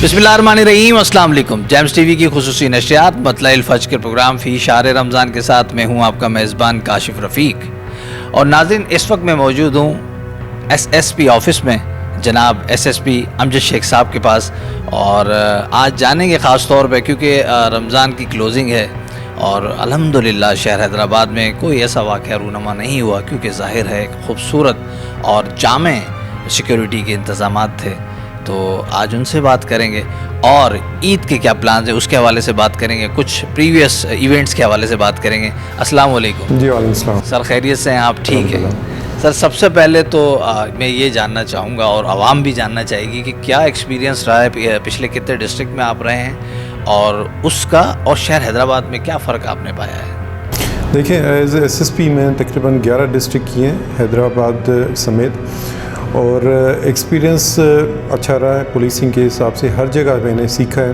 बिस्मिल्लाहिर्रहमानिर्रहीम, अस्सलाम वालेकुम। जेम्स टीवी की खुसूसी नशरियात मतलइल फज्र के प्रोग्राम फ़ी शहर रमज़ान के साथ मैं हूँ आपका मेज़बान काशिफ रफ़ीक। और नाज़रीन, इस वक्त मैं मौजूद हूँ SSP ऑफ़िस में जनाब SSP अमजद शेख साहब के पास। और आज जानेंगे ख़ास तौर पे क्योंकि रमज़ान की क्लोजिंग है और अल्हम्दुलिल्लाह शहर हैदराबाद में कोई ऐसा वाक़या रूनमा नहीं हुआ, क्योंकि ज़ाहिर है एक खूबसूरत और जामे सिक्योरिटी के इंतज़ामात थे। तो आज उनसे बात करेंगे और ईद के क्या प्लान है उसके हवाले से बात करेंगे, कुछ प्रीवियस इवेंट्स के हवाले से बात करेंगे। अस्सलाम वालेकुम। जी वालेकुम सलाम। सर खैरियत से हैं आप? ठीक है सर, सबसे पहले तो मैं ये जानना चाहूँगा और आवाम भी जानना चाहेगी कि क्या एक्सपीरियंस रहा है, पिछले कितने डिस्ट्रिक्ट में आप रहे हैं और उसका और शहर हैदराबाद में क्या फ़र्क आपने पाया है? देखिए, एज SSP में तकरीबन 11 डिस्ट्रिक्ट किए हैं हैदराबाद समेत, और एक्सपीरियंस अच्छा रहा है। पुलिसिंग के हिसाब से हर जगह मैंने सीखा है,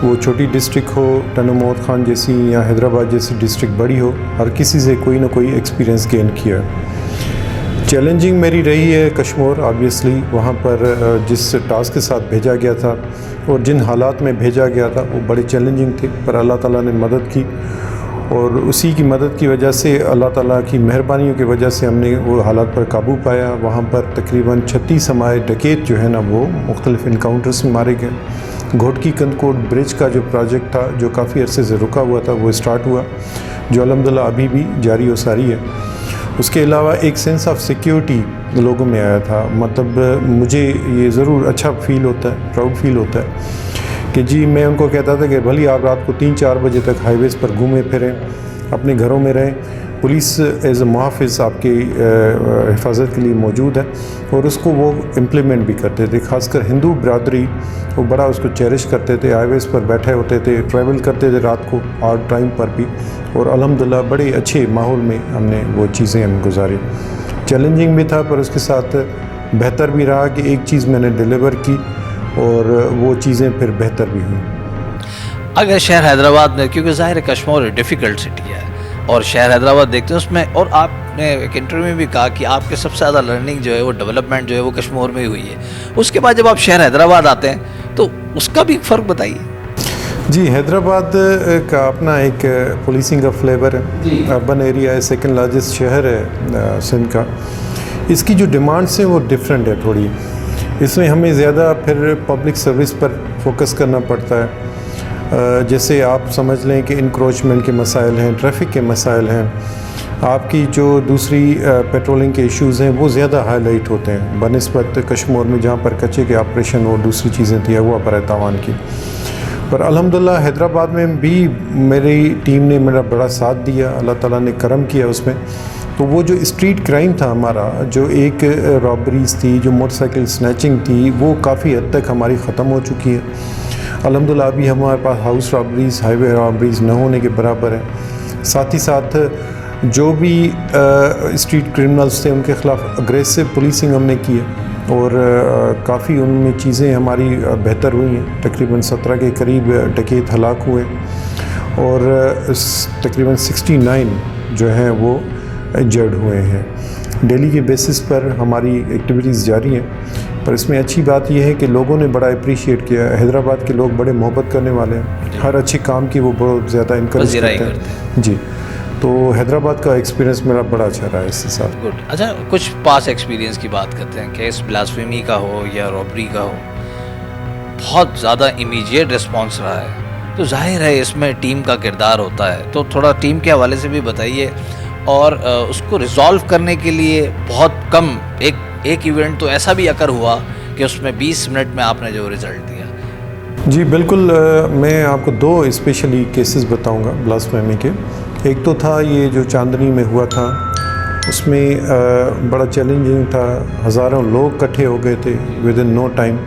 वो छोटी डिस्ट्रिक्ट हो, टनू मोहम्मद खान जैसी या हैदराबाद जैसी डिस्ट्रिक्ट बड़ी हो, हर किसी से कोई ना कोई एक्सपीरियंस गेन किया है। चैलेंजिंग मेरी रही है कश्मीर, ऑब्वियसली वहाँ पर जिस टास्क के साथ भेजा गया था और जिन हालात में भेजा गया था वो बड़े चैलेंजिंग थे, पर अल्लाह ताला ने मदद की और उसी की मदद की वजह से, अल्लाह ताला की मेहरबानियों की वजह से हमने वो हालात पर काबू पाया। वहाँ पर तकरीबन 36 हमारे डकैत जो है ना वो मुख्तलिफ इनकाउंटर्स में मारे गए। घोटकी कंदकोट ब्रिज का जो प्रोजेक्ट था जो काफ़ी अरसे से रुका हुआ था वो स्टार्ट हुआ, जो अल्हम्दुलिल्लाह अभी भी जारी व सारी है। उसके अलावा एक सेंस ऑफ सिक्योरिटी लोगों में आया था, मतलब मुझे ये ज़रूर अच्छा फ़ील होता है, प्राउड फील होता है कि जी मैं उनको कहता था कि भले आप रात को 3-4 बजे तक हाईवेज़ पर घूमें फिरें, अपने घरों में रहें, पुलिस एज ए मुहाफ़िज़ आपकी हिफाजत के लिए मौजूद है, और उसको वो इम्प्लीमेंट भी करते थे। ख़ासकर हिंदू बरदरी वो बड़ा उसको चेरिश करते थे, हाईवेज़ पर बैठे होते थे, ट्रैवल करते थे रात को ऑड टाइम पर भी, और अल्हम्दुलिल्लाह बड़े अच्छे माहौल में हमने वो चीज़ें हम गुजारी। चैलेंजिंग भी था पर उसके साथ बेहतर भी रहा कि एक चीज़ मैंने डिलीवर की और वो चीज़ें फिर बेहतर भी हुई। अगर शहर हैदराबाद में, क्योंकि ज़ाहिर कश्मीर डिफ़िकल्ट सिटी है और शहर हैदराबाद देखते हैं उसमें, और आपने एक इंटरव्यू में भी कहा कि आपके सबसे ज़्यादा लर्निंग जो है वो डेवलपमेंट जो है वो कश्मीर में ही हुई है। उसके बाद जब आप शहर हैदराबाद आते हैं तो उसका भी फ़र्क बताइए। जी, हैदराबाद का अपना एक पुलिसिंग का फ्लेवर है, अर्बन एरिया है, सेकंड लार्जेस्ट शहर है सिंध का। इसकी जो डिमांड्स हैं वो डिफरेंट है थोड़ी, इसमें हमें ज़्यादा फिर पब्लिक सर्विस पर फोकस करना पड़ता है। जैसे आप समझ लें कि इंक्रोचमेंट के मसाइल हैं, ट्रैफिक के मसाइल हैं, आपकी जो दूसरी पेट्रोलिंग के इश्यूज़ हैं वो ज़्यादा हाईलाइट होते हैं बनिस्बत कश्मीर में, जहाँ पर कच्चे के ऑपरेशन और दूसरी चीज़ें थी हुआ पर तावान की। पर अल्हम्दुलिल्लाह हैदराबाद में भी मेरी टीम ने मेरा बड़ा साथ दिया, अल्लाह ताला ने करम किया उसमें। तो वो जो स्ट्रीट क्राइम था हमारा, जो एक रॉबरीज़ थी, जो मोटरसाइकिल स्नैचिंग थी, वो काफ़ी हद तक हमारी ख़त्म हो चुकी है अल्हम्दुलिल्लाह। अभी हमारे पास हाउस रॉबरीज़, हाईवे रॉबरीज़ न होने के बराबर है। साथ ही साथ जो भी स्ट्रीट क्रिमिनल्स थे उनके ख़िलाफ़ अग्रेसिव पुलिसिंग हमने की है और काफ़ी उनमें चीज़ें हमारी बेहतर हुई हैं। तकरीबन 17 के करीब डकैत हलाक हुए और तकरीबन 69 जो हैं वो इंजर्ड हुए हैं। डेली के बेसिस पर हमारी एक्टिविटीज़ जारी हैं, पर इसमें अच्छी बात यह है कि लोगों ने बड़ा अप्रिशिएट किया। हैदराबाद के लोग बड़े मोहब्बत करने वाले हैं, हर अच्छे काम की वो बहुत ज़्यादा इनकरेज करते हैं। जी, तो हैदराबाद का एक्सपीरियंस मेरा बड़ा अच्छा रहा है इसके साथ। गुड। अच्छा, कुछ पास एक्सपीरियंस की बात करते हैं। केस ब्लास्फेमी का हो या रॉबरी का हो, बहुत ज़्यादा इमीडिएट रिस्पॉन्स रहा है, तो जाहिर है इसमें टीम का किरदार होता है, तो थोड़ा टीम के हवाले से भी बताइए। और उसको रिजॉल्व करने के लिए बहुत कम एक इवेंट तो ऐसा भी अकर हुआ कि उसमें 20 मिनट में आपने जो रिज़ल्ट दिया। जी बिल्कुल, मैं आपको 2 स्पेशली केसेस बताऊंगा ब्लास्फेमी के। एक तो था ये जो चांदनी में हुआ था, उसमें बड़ा चैलेंजिंग था, हज़ारों लोग इकट्ठे हो गए थे विद इन नो टाइम,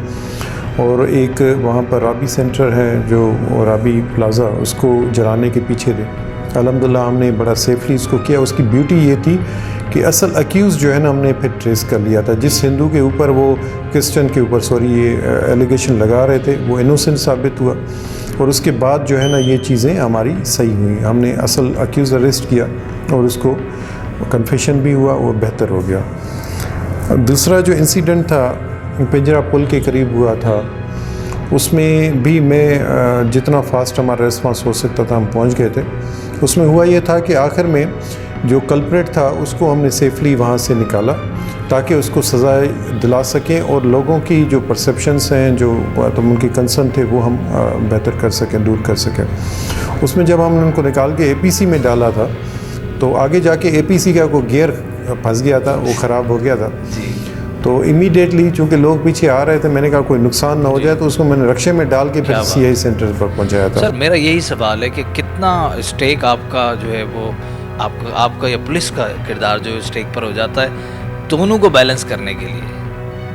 और एक वहाँ पर राबी सेंटर है जो राबी प्लाज़ा, उसको जलाने के पीछे थे। अल्हम्दुलिल्लाह हमने बड़ा सेफली उसको किया। उसकी ब्यूटी ये थी कि असल अक्यूज़ जो है ना हमने फिर ट्रेस कर लिया था। जिस हिंदू के ऊपर वो क्रिश्चियन के ऊपर ये एलिगेशन लगा रहे थे वो इनोसेंट साबित हुआ, और उसके बाद जो है ना ये चीज़ें हमारी सही हुई। हमने असल अक्यूज़ अरेस्ट किया और उसको कन्फेशन भी हुआ, वो बेहतर हो गया। दूसरा जो इंसिडेंट था पिंजरा पुल के करीब हुआ था, उसमें भी मैं जितना फास्ट हमारा रिस्पांस हो सकता था हम पहुंच गए थे। उसमें हुआ ये था कि आखिर में जो कल्प्रेट था उसको हमने सेफली वहाँ से निकाला ताकि उसको सज़ा दिला सकें और लोगों की जो परसेप्शंस हैं, जो तो उनके कंसर्न थे, वो हम बेहतर कर सकें, दूर कर सकें। उसमें जब हमने उनको निकाल के एपीसी में डाला था तो आगे जाके एपीसी का कोई गियर फंस गया था, वो ख़राब हो गया था। तो इमीडिएटली चूँकि लोग पीछे आ रहे थे, मैंने कहा कोई नुकसान ना हो जाए, तो उसको मैंने रक्शे में डाल के फिर सीआई सेंटर पर पहुंचाया था। सर मेरा यही सवाल है कि कितना स्टेक आपका जो है वो आपका या पुलिस का किरदार जो स्टेक पर हो जाता है दोनों को बैलेंस करने के लिए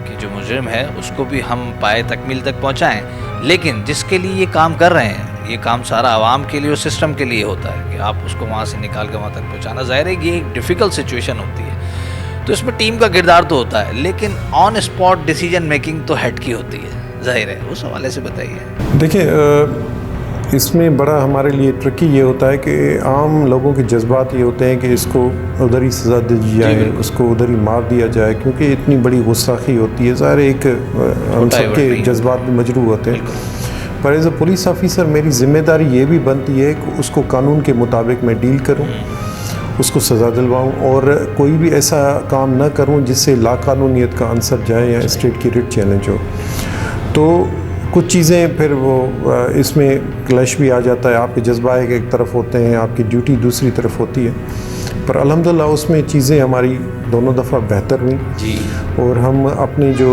कि जो मुजरिम है उसको भी हम पाए तकमील तक पहुंचाएं, लेकिन जिसके लिए ये काम कर रहे हैं, ये काम सारा आवाम के लिए और सिस्टम के लिए होता है कि आप उसको वहाँ से निकाल कर वहाँ तक पहुँचाना। ज़ाहिर है कि ये एक डिफ़िकल्ट सिचुएशन होती है, तो इसमें टीम का किरदार तो होता है, लेकिन ऑन स्पॉट डिसीजन मेकिंग तो हेड की होती है, जाहिर है। उस हवाले से बताइए। देखिए, इसमें बड़ा हमारे लिए ट्रिकी ये होता है कि आम लोगों के जज्बात ये होते हैं कि इसको उधर ही सज़ा दी जाए, उसको उधर ही मार दिया जाए, क्योंकि इतनी बड़ी गुस्साखी होती है। ज़ाहिर एक हम सबके जज्बात भी मजरू होते हैं, पर एज अ पुलिस ऑफिसर मेरी ज़िम्मेदारी ये भी बनती है कि उसको कानून के मुताबिक मैं डील करूँ, उसको सज़ा दिलवाऊँ और कोई भी ऐसा काम ना करूँ जिससे लाकानूनियत का आंसर जाए या स्टेट की रिट चैलेंज हो। तो कुछ चीज़ें फिर वो इसमें क्लैश भी आ जाता है, आपके जज्बा एक तरफ होते हैं, आपकी ड्यूटी दूसरी तरफ होती है, पर अल्हम्दुलिल्लाह उसमें चीज़ें हमारी दोनों दफ़ा बेहतर हुई जी, और हम अपने जो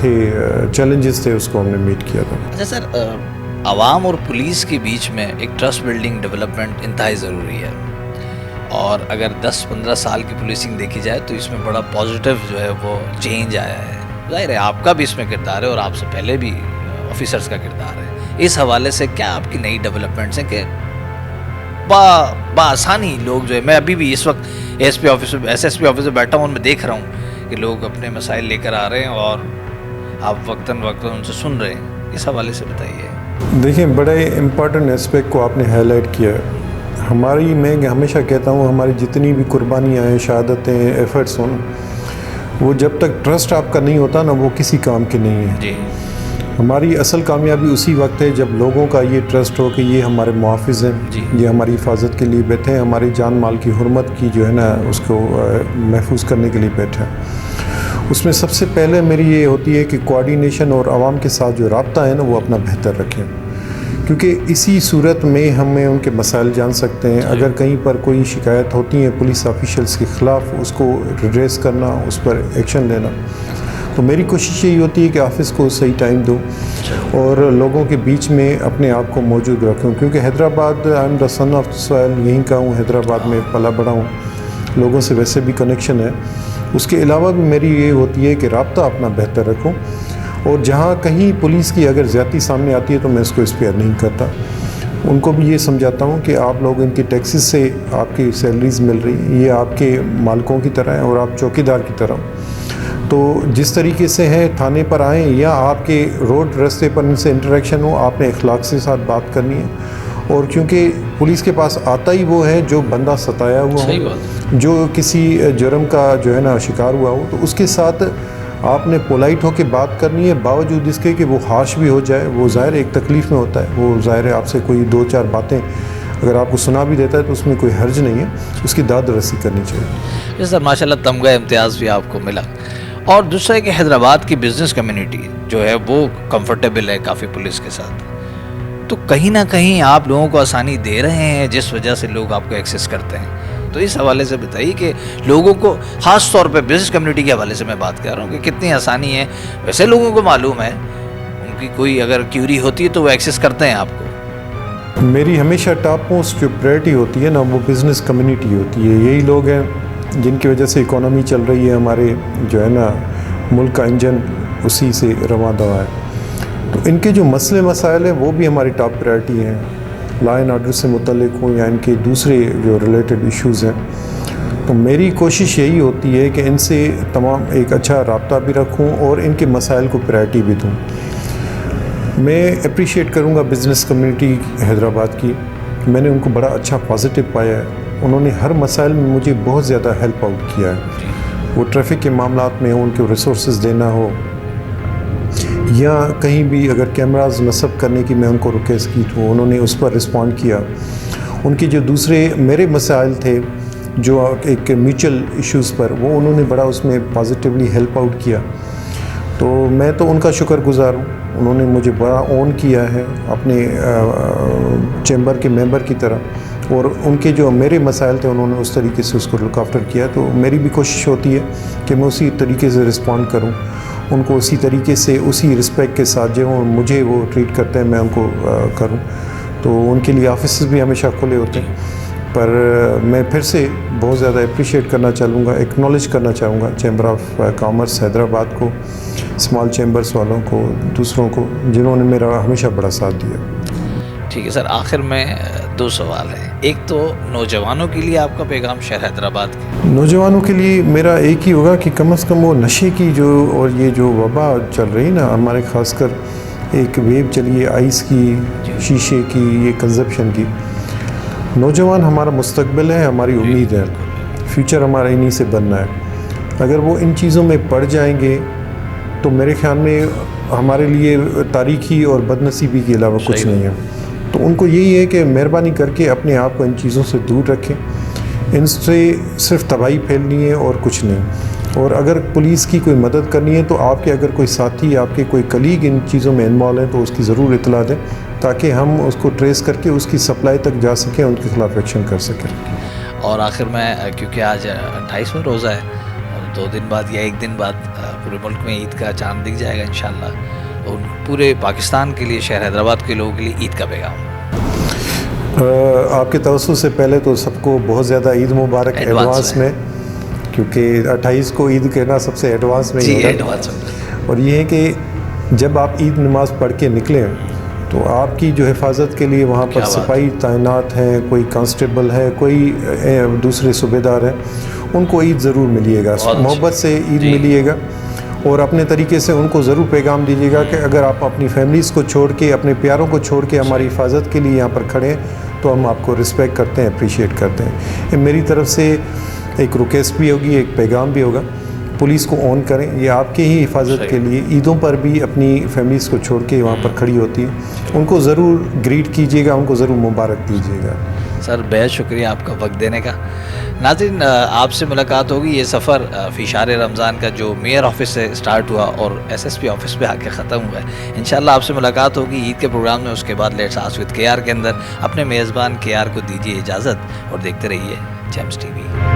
थे चैलेंजेस थे उसको हमने मीट किया था। अच्छा सर, आवाम और पुलिस के बीच में एक ट्रस्ट बिल्डिंग डेवलपमेंट इंतहाई ज़रूरी है, और अगर 10-15 साल की पुलिसिंग देखी जाए तो इसमें बड़ा पॉजिटिव जो है वो चेंज आया है। जाहिर है आपका भी इसमें किरदार है और आपसे पहले भी ऑफिसर्स का किरदार है। इस हवाले से क्या आपकी नई डेवलपमेंट्स हैं कि आसानी लोग जो है, मैं अभी भी इस वक्त एसपी ऑफिस में एसएसपी ऑफिस में बैठा हूँ, उनमें देख रहा हूँ कि लोग अपने मसाइल लेकर आ रहे हैं और आप वक्तन वक्तन उनसे सुन रहे हैं। इस हवाले से बताइए। देखिए, बड़े इम्पॉर्टेंट एस्पेक्ट को आपने हाईलाइट किया है। मैं हमेशा कहता हूँ हमारी जितनी भी कुर्बानियाँ हैं, शहादतें, एफर्ट्स हों, वो जब तक ट्रस्ट आपका नहीं होता ना, वो किसी काम के नहीं है जी। हमारी असल कामयाबी उसी वक्त है जब लोगों का ये ट्रस्ट हो कि ये हमारे मुहाफ़िज़ हैं, ये हमारी हिफाजत के लिए बैठे हैं, हमारी जान माल की हुर्मत की जो है ना उसको महफूज करने के लिए बैठे हैं। उसमें सबसे पहले मेरी ये होती है कि कोऑर्डिनेशन और आवाम के साथ जो राब्ता है ना वो अपना बेहतर रखें, क्योंकि इसी सूरत में हमें उनके मसाइल जान सकते हैं। अगर कहीं पर कोई शिकायत होती है पुलिस ऑफिशियल्स के ख़िलाफ़, उसको रिड्रेस करना, उस पर एक्शन लेना। तो मेरी कोशिश यही होती है कि ऑफिस को सही टाइम दूँ और लोगों के बीच में अपने आप को मौजूद रखूँ, क्योंकि Hyderabad, I am the son of the soil, यहीं का हूँ, हैदराबाद में पला बड़ा हूँ, लोगों से वैसे भी कनेक्शन है। उसके अलावा भी मेरी ये होती है कि राब्ता अपना बेहतर रखूँ, और जहाँ कहीं पुलिस की अगर ज़्यादती सामने आती है तो मैं इसको स्पेयर नहीं करता। उनको भी ये समझाता हूँ कि आप लोग इनकी टैक्सेस से आपकी सैलरीज मिल रही, ये आपके मालिकों की तरह है और आप चौकीदार की तरह। तो जिस तरीके से है थाने पर आएँ या आपके रोड रास्ते पर इनसे इंटरेक्शन हो, आपने इखलाक से साथ बात करनी है। और क्योंकि पुलिस के पास आता ही वो है जो बंदा सताया हुआ हो, जो किसी जुर्म का जो है ना शिकार हुआ हो, तो उसके साथ आपने पोलाइट होकर बात करनी है, बावजूद इसके कि वो हार्श भी हो जाए। वो ज़ाहिर एक तकलीफ़ में होता है, वो ज़ाहिर है आपसे कोई 2-4 बातें अगर आपको सुना भी देता है तो उसमें कोई हर्ज नहीं है, उसकी दाद रसी करनी चाहिए। जी सर, माशाल्लाह तमगा इम्तियाज़ भी आपको मिला। और दूसरा है कि हैदराबाद की बिज़नेस कम्युनिटी जो है वो कंफर्टेबल है काफ़ी पुलिस के साथ, तो कहीं ना कहीं आप लोगों को आसानी दे रहे हैं जिस वजह से लोग आपको एक्सेस करते हैं। तो इस हवाले से बताइए कि लोगों को, ख़ास तौर पे बिज़नेस कम्युनिटी के हवाले से मैं बात कर रहा हूँ, कि कितनी आसानी है। वैसे लोगों को मालूम है, उनकी कोई अगर क्यूरी होती है तो वो एक्सेस करते हैं आपको। मेरी हमेशा टॉप मोस्ट जो प्रायोरिटी होती है ना वो बिज़नेस कम्युनिटी होती है। यही लोग हैं जिनकी वजह से इकोनॉमी चल रही है, हमारे जो है ना मुल्क का इंजन उसी से रवा दवा है। तो इनके जो मसले मसाइल हैं वो भी हमारी टॉप प्रायोरिटी हैं, लॉ एंड ऑर्डर से मुतल्लिक हों या इनके दूसरे जो रिलेटेड इश्यूज़ हैं। तो मेरी कोशिश यही होती है कि इनसे तमाम एक अच्छा राब्ता भी रखूं और इनके मसाइल को प्रायोरिटी भी दूं। मैं अप्रिशिएट करूंगा बिज़नेस कम्युनिटी हैदराबाद की, मैंने उनको बड़ा अच्छा पॉजिटिव पाया है। उन्होंने हर मसाइल में मुझे बहुत ज़्यादा हेल्प आउट किया है, वो ट्रैफिक के मामलात में हो, उनके रिसोर्सेज देना हो, या कहीं भी अगर कैमराज नस्ब करने की मैं उनको रिक्वेस्ट की तो उन्होंने उस पर रिस्पॉन्ड किया। उनके जो दूसरे मेरे मसाइल थे जो एक म्यूचुअल इश्यूज़ पर, वो उन्होंने बड़ा उसमें पॉजिटिवली हेल्प आउट किया। तो मैं तो उनका शुक्रगुज़ार हूँ, उन्होंने मुझे बड़ा ऑन किया है अपने चैम्बर के मेंबर की तरह, और उनके जो मेरे मसाइल थे उन्होंने उस तरीके से उसको लुक आफ्टर किया। तो मेरी भी कोशिश होती है कि मैं उसी तरीके से रिस्पॉन्ड करूँ, उनको उसी तरीके से उसी रिस्पेक्ट के साथ जो मुझे वो ट्रीट करते हैं मैं उनको करूँ। तो उनके लिए ऑफिस भी हमेशा खुले होते हैं। पर मैं फिर से बहुत ज़्यादा अप्रिशिएट करना चाहूँगा, एक्नॉलेज करना चाहूँगा चैम्बर ऑफ कॉमर्स हैदराबाद को, स्मॉल चैम्बर्स वालों को, दूसरों को, जिन्होंने मेरा हमेशा बड़ा साथ दिया। ठीक है सर, आखिर में 2 सवाल हैं। एक तो नौजवानों के लिए आपका पैगाम शहर हैदराबाद के। नौजवानों के लिए मेरा एक ही होगा कि कम से कम वो नशे की जो और ये जो वबा चल रही ना हमारे, ख़ासकर एक वेव चली है आइस की, शीशे की, ये कंजप्शन की। नौजवान हमारा मुस्तकबिल है, हमारी उम्मीद है, फ्यूचर हमारा इन्हीं से बनना है। अगर वो इन चीज़ों में पड़ जाएंगे तो मेरे ख्याल में हमारे लिए तारीखी और बदनसीबी के अलावा कुछ नहीं है। तो उनको यही है कि मेहरबानी करके अपने आप को इन चीज़ों से दूर रखें, इनसे सिर्फ तबाही फैलनी है और कुछ नहीं। और अगर पुलिस की कोई मदद करनी है तो आपके अगर कोई साथी, आपके कोई कलीग इन चीज़ों में इन्वॉल्व हैं तो उसकी ज़रूर इतला दें, ताकि हम उसको ट्रेस करके उसकी सप्लाई तक जा सकें, उनके खिलाफ एक्शन कर सकें। और आखिर में, क्योंकि आज 28वां रोज़ा है और 2 दिन बाद या 1 दिन बाद पूरे मुल्क में ईद का चांद दिख जाएगा इंशाल्लाह, और पूरे पाकिस्तान के लिए, शहर हैदराबाद के लोगों के लिए ईद का पैगाम। आपके तवज्जुह से पहले तो सबको बहुत ज़्यादा ईद मुबारक एडवांस में, क्योंकि 28 को ईद कहना सबसे एडवांस में ही होगा। और ये है कि जब आप ईद नमाज पढ़ के निकलें तो आपकी जो हिफाजत के लिए वहाँ पर सिपाही तैनात हैं, कोई कांस्टेबल है, कोई दूसरे सूबेदार हैं, उनको ईद ज़रूर मिलिएगा, मोहब्बत से ईद मिलिएगा। और अपने तरीके से उनको ज़रूर पैगाम दीजिएगा कि अगर आप अपनी फैमिलीज़ को छोड़ के, अपने प्यारों को छोड़ के हमारी हिफाजत के लिए यहाँ पर खड़े हैं तो हम आपको रिस्पेक्ट करते हैं, अप्रिशिएट करते हैं। ये मेरी तरफ से एक रिक्वेस्ट भी होगी, एक पैगाम भी होगा। पुलिस को ऑन करें, ये आपके ही हिफाजत के लिए ईदों पर भी अपनी फैमिलीज़ को छोड़ के वहाँ पर खड़ी होती है, उनको ज़रूर ग्रीट कीजिएगा, उनको ज़रूर मुबारक दीजिएगा। सर बेहद शुक्रिया आपका वक्त देने का। नाज़रीन, आपसे मुलाकात होगी। ये सफ़र फ़ी शहर रमज़ान का जो मेयर ऑफिस से स्टार्ट हुआ और SSP ऑफिस पे आके ख़त्म हुआ है, इंशाल्लाह आपसे मुलाकात होगी ईद के प्रोग्राम में। उसके बाद लेट्स आस्क विद KR के अंदर अपने मेज़बान KR को दीजिए इजाज़त और देखते रहिए जेम्स TV।